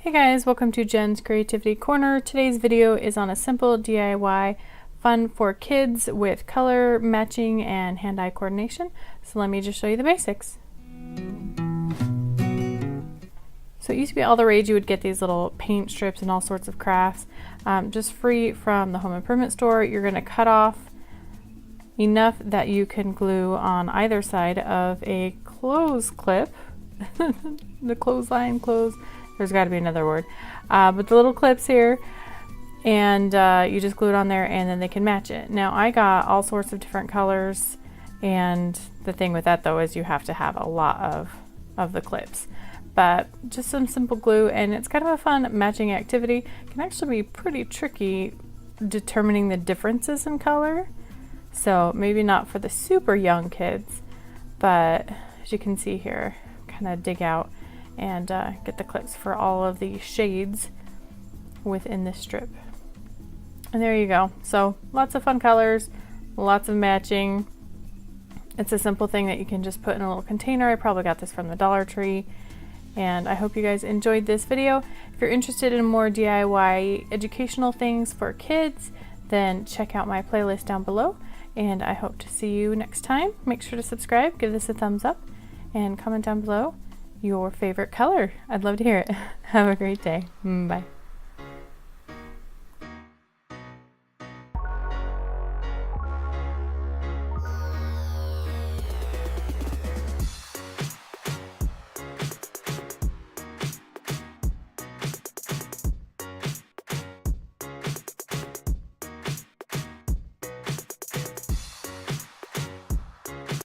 Hey guys, welcome to Jen's Creativity Corner. Today's video is on a simple DIY fun for kids with color matching and hand-eye coordination. So let me just show you the basics. So it used to be all the rage. You would get these little paint strips and all sorts of crafts just free from the home improvement store. You're going to cut off enough that you can glue on either side of a clothes clip. The clothesline, there's got to be another word, but the little clips here, and you just glue it on there and then they can match it. Now I got all sorts of different colors, and the thing with that though is you have to have a lot of the clips, but just some simple glue, and it's kind of a fun matching activity. It can actually be pretty tricky determining the differences in color, so maybe not for the super young kids, but as you can see here, kind of dig out and get the clips for all of the shades within this strip. And there you go. So lots of fun colors, lots of matching. It's a simple thing that you can just put in a little container. I probably got this from the Dollar Tree. And I hope you guys enjoyed this video. If you're interested in more DIY educational things for kids, then check out my playlist down below. And I hope to see you next time. Make sure to subscribe, give this a thumbs up, and comment down below your favorite color. I'd love to hear it. Have a great day. Bye.